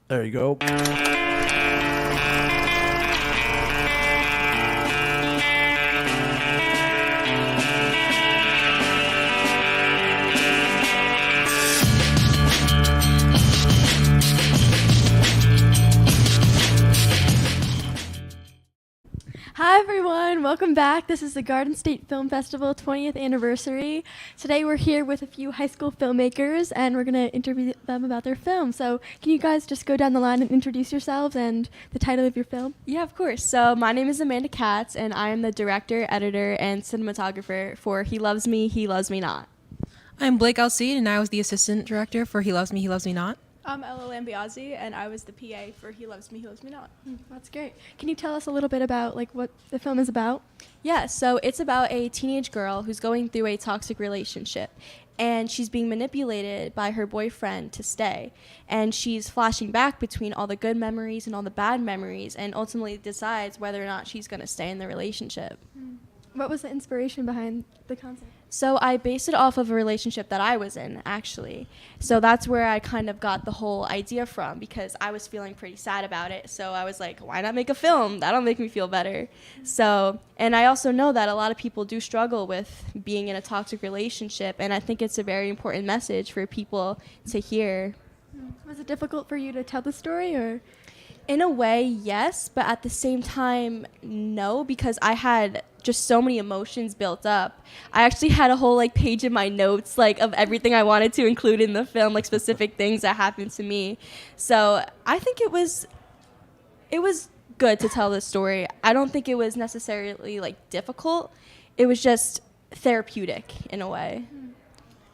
There you go. Hi everyone, welcome back. This is the Garden State Film Festival 20th anniversary. Today we're here with a few high school filmmakers and we're going to interview them about their film. So can you guys just go down the line and introduce yourselves and the title of your film? Yeah, of course. So my name is Amanda Katz, and I am the director, editor, and cinematographer for He Loves Me, He Loves Me Not. I'm Blake Alcide, and I was the assistant director for He Loves Me, He Loves Me Not. I'm Ella Lambiazzi, and I was the PA for He Loves Me, He Loves Me Not. That's great. Can you tell us a little bit about what the film is about? Yeah, so it's about a teenage girl who's going through a toxic relationship, and she's being manipulated by her boyfriend to stay. And she's flashing back between all the good memories and all the bad memories, and ultimately decides whether or not she's going to stay in the relationship. What was the inspiration behind the concept? So I based it off of a relationship that I was in, actually. So that's where I kind of got the whole idea from, because I was feeling pretty sad about it. So I was like, why not make a film? That'll make me feel better. So, and I also know that a lot of people do struggle with being in a toxic relationship, and I think it's a very important message for people to hear. Was it difficult for you to tell the story, or? In a way, yes, but at the same time, no, because I had just so many emotions built up. I actually had a whole page in my notes of everything I wanted to include in the film, specific things that happened to me. So I think it was good to tell this story. I don't think it was necessarily difficult. It was just therapeutic in a way.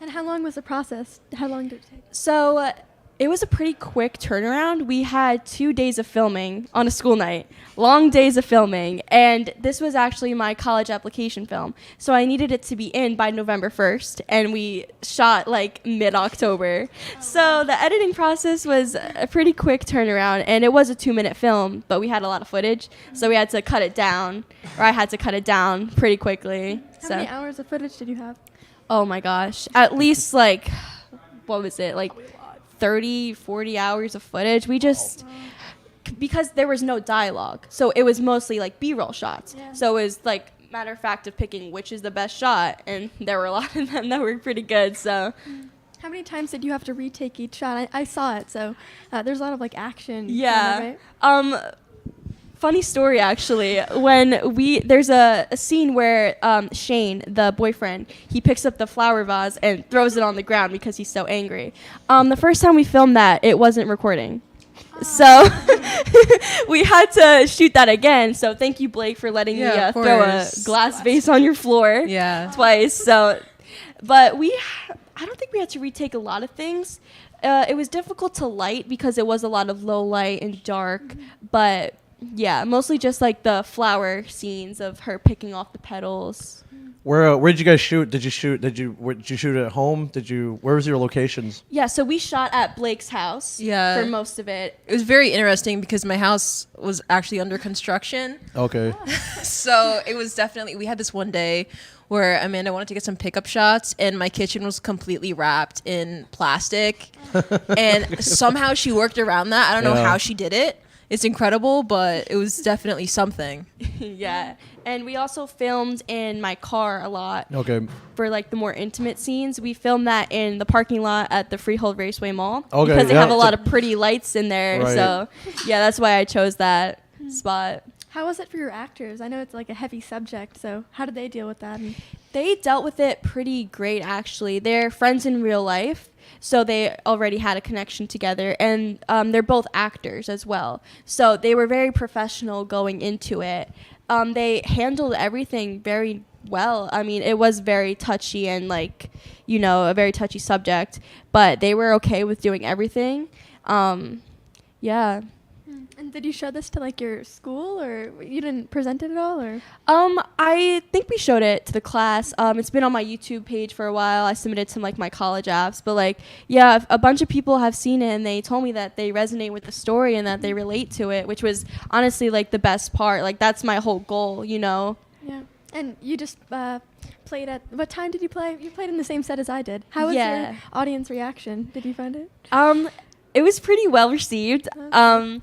And how long was the process? How long did it take? So it was a pretty quick turnaround. We had 2 days of filming on a school night, long days of filming, and this was actually my college application film. So I needed it to be in by November 1st, and we shot mid-October. So the editing process was a pretty quick turnaround, and it was a 2-minute film, but we had a lot of footage, so we had to cut it down, or I had to cut it down pretty quickly. How many hours of footage did you have? Oh my gosh, at least what was it, 30, 40 hours of footage. We just, because there was no dialogue, so it was mostly B-roll shots. Yeah. So it was matter of fact of picking which is the best shot, and there were a lot of them that were pretty good. So How many times did you have to retake each shot? I saw it, so there's a lot of action. yeah. Right? Funny story, actually. When there's a scene where Shane, the boyfriend, he picks up the flower vase and throws it on the ground because he's so angry. The first time we filmed that, it wasn't recording. So we had to shoot that again. So thank you, Blake, for letting me throw a glass vase on your floor twice. So, but I don't think we had to retake a lot of things. It was difficult to light because it was a lot of low light and dark, but yeah, mostly just the flower scenes of her picking off the petals. Where did you guys shoot? Did you shoot at home? Where was your locations? Yeah, so we shot at Blake's house for most of it. It was very interesting because my house was actually under construction. Okay. So it was definitely, we had this one day where Amanda wanted to get some pickup shots, and my kitchen was completely wrapped in plastic. And somehow she worked around that. I don't know how she did it. It's incredible, but it was definitely something. Yeah. And we also filmed in my car a lot. Okay. For the more intimate scenes. We filmed that in the parking lot at the Freehold Raceway Mall. Okay, because they yeah. have a lot of pretty lights in there. Right. So yeah, that's why I chose that spot. How was it for your actors? I know it's a heavy subject, so how did they deal with that? They dealt with it pretty great, actually. They're friends in real life, so they already had a connection together, and they're both actors as well. So they were very professional going into it. They handled everything very well. I mean, it was very touchy and a very touchy subject, but they were okay with doing everything. Yeah. And did you show this to your school, or you didn't present it at all, or? I think we showed it to the class. It's been on my YouTube page for a while. I submitted some my college apps, but yeah, a bunch of people have seen it and they told me that they resonate with the story and that they relate to it, which was honestly the best part. That's my whole goal, Yeah. And you just played at, what time did you play? You played in the same set as I did. How was your audience reaction? Did you find it? It was pretty well received. I'm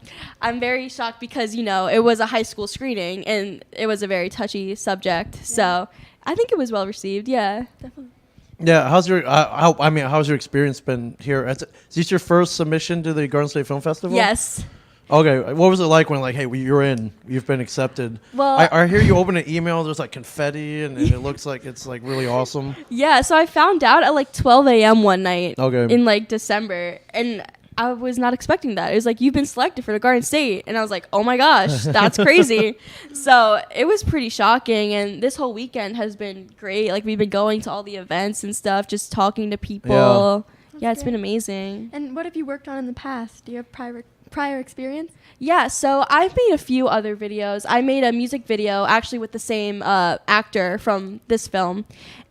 very shocked because, it was a high school screening and it was a very touchy subject. So I think it was well received. Yeah. Definitely. Yeah, how's your how's your experience been here? Is this your first submission to the Garden State Film Festival? Yes. Okay, what was it like when hey, you're in, you've been accepted? Well- I hear you open an email. There's like confetti, and it looks like it's like really awesome. Yeah. So I found out at like 12 a.m. one night Okay. in like December, and I was not expecting that. It was like, you've been selected for the Garden State. And I was like, oh my gosh, that's crazy. So it was pretty shocking. And this whole weekend has been great. Like, we've been going to all the events and stuff, just talking to people. Yeah, it's been great. amazing. And what have you worked on in the past? Do you have prior experience? Yeah, so I've made a few other videos. I made a music video actually with the same actor from this film.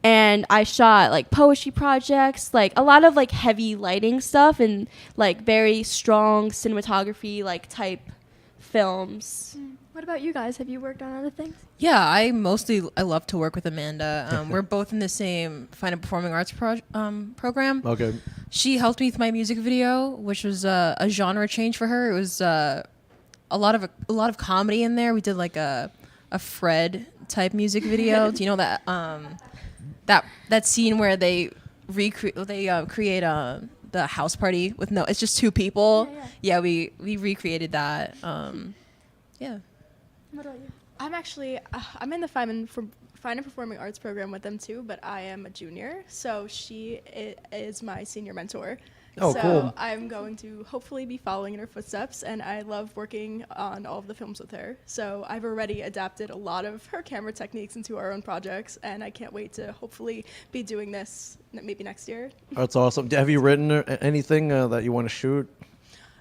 And I shot like poetry projects, like a lot of like heavy lighting stuff and like very strong cinematography like type films. What about you guys? Have you worked on other things? Yeah, I love to work with Amanda. We're both in the same Fine and Performing Arts program. Okay. She helped me with my music video, which was a genre change for her. It was a lot of comedy in there. We did like a Fred type music video. Do you know that that scene where they create the house party with it's just two people? Yeah, we recreated that. Yeah. What about you? I'm in the Fine and Performing Arts program with them too, but I am a junior, so she is my senior mentor. Oh, so cool. I'm going to hopefully be following in her footsteps, and I love working on all of the films with her. So I've already adapted a lot of her camera techniques into our own projects, and I can't wait to hopefully be doing this maybe next year. That's awesome. Have you written anything that you want to shoot?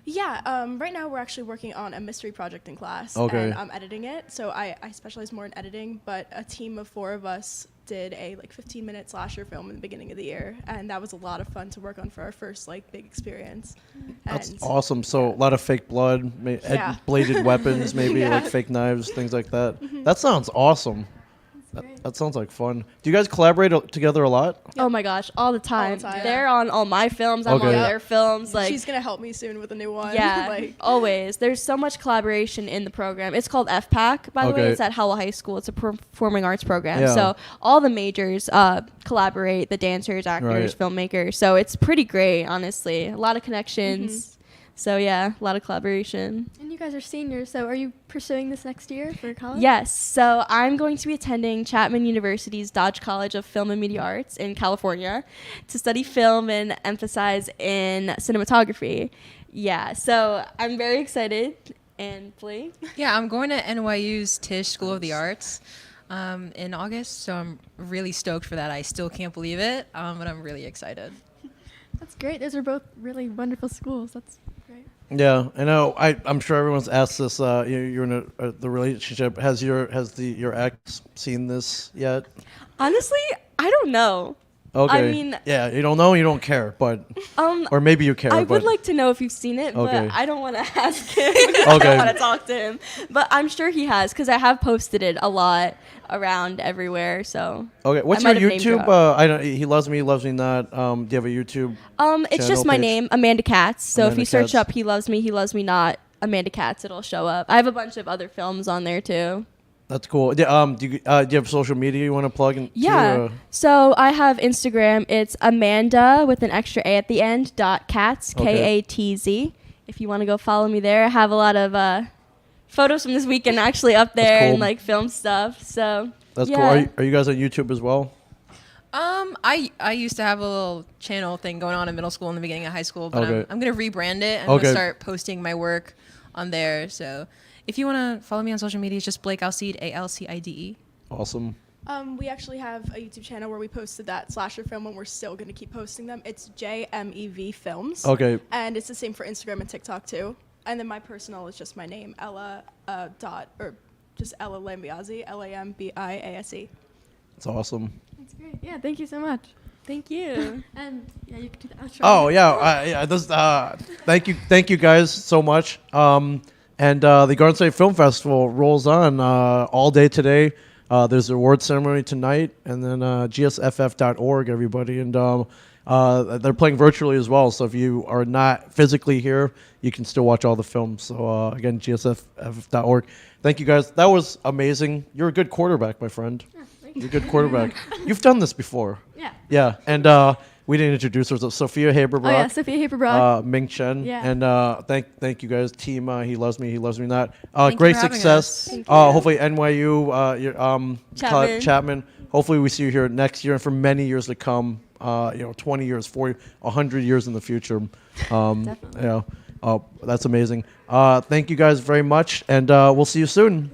Yeah, right now we're actually working on a mystery project in class, Okay. and I'm editing it. So I specialize more in editing, but a team of 4 of us did a 15-minute slasher film in the beginning of the year, and that was a lot of fun to work on for our first big experience. That's And awesome. So a lot of fake blood, Yeah. bladed weapons, maybe Yeah. like fake knives, things like that. That sounds awesome. Great. That sounds like fun. Do you guys collaborate together a lot? Oh my gosh, all the time. time. They're on all my films. I'm Okay. on Yeah. their films. Like, she's gonna help me soon with a new one. yeah, always. There's so much collaboration in the program. It's called FPAC, by the way. Okay. It's at Howell High School. It's a performing arts program. Yeah. So all the majors collaborate, the dancers, actors, filmmakers. So it's pretty great, honestly. A lot of connections. So yeah, a lot of collaboration. And you guys are seniors, so are you pursuing this next year for college? Yes. So I'm going to be attending Chapman University's Dodge College of Film and Media Arts in California to study film and emphasize in cinematography. Yeah. So I'm very excited. And Blake? Yeah, I'm going to NYU's Tisch School of the Arts in August, so I'm really stoked for that. I still can't believe it, but I'm really excited. That's great. Those are both really wonderful schools. That's great. Yeah, I know. I'm sure everyone's asked this. You're in the relationship. Has your ex seen this yet? Honestly, I don't know. Okay. I mean, yeah, you don't know, you don't care, but or maybe you care. I but would like to know if you've seen it, Okay. but I don't want to ask him. Because I Okay. don't want to talk to him. But I'm sure he has because I have posted it a lot around everywhere. So Okay, what's I your might have name YouTube? dropped. I don't. He loves me, loves me not. Do you have a YouTube? It's just channel my page? name, Amanda Katz. So if Amanda you search Katz. up "He Loves Me, He Loves Me Not," Amanda Katz, it'll show up. I have a bunch of other films on there too. That's cool. Yeah, do you have social media you want to plug in? Yeah. So I have Instagram. It's Amanda with an extra A at the end. Katz, Okay. Katz. If you want to go follow me there, I have a lot of photos from this weekend actually up there cool. and like film stuff. So That's yeah. cool. Are you guys on YouTube as well? I used to have a little channel thing going on in middle school and the beginning of high school, but Okay. I'm gonna rebrand it and I'm Okay. gonna start posting my work on there. So if you wanna follow me on social media, it's just Blake Alcide, ALCIDE. Awesome. We actually have a YouTube channel where we posted that slasher film, and we're still going to keep posting them. It's JMEV Films. Okay. And it's the same for Instagram and TikTok too. And then my personal is just my name, Ella just Ella Lambiase, Lambiase. It's awesome. That's great. Yeah, thank you so much. Thank you. And yeah, you can do the outro. Oh yeah, thank you guys so much. And the Garden State Film Festival rolls on all day today. There's an award ceremony tonight, and then gsff.org, everybody. And they're playing virtually as well. So if you are not physically here, you can still watch all the films. So again, gsff.org. Thank you guys. That was amazing. You're a good quarterback, my friend. You're a good quarterback. You've done this before. Yeah. Yeah, and we didn't introduce ourselves. Sophia Haberbrock. Oh yeah, Sophia Haberbrock. Ming Chen. Yeah. And thank you guys. Team He Loves Me Not. Thank you Great for having success. us. Thank Hopefully NYU, Chapman. Chapman. Hopefully we see you here next year and for many years to come. 20 years, 40, 100 years in the future. Definitely. That's amazing. Thank you guys very much, and we'll see you soon.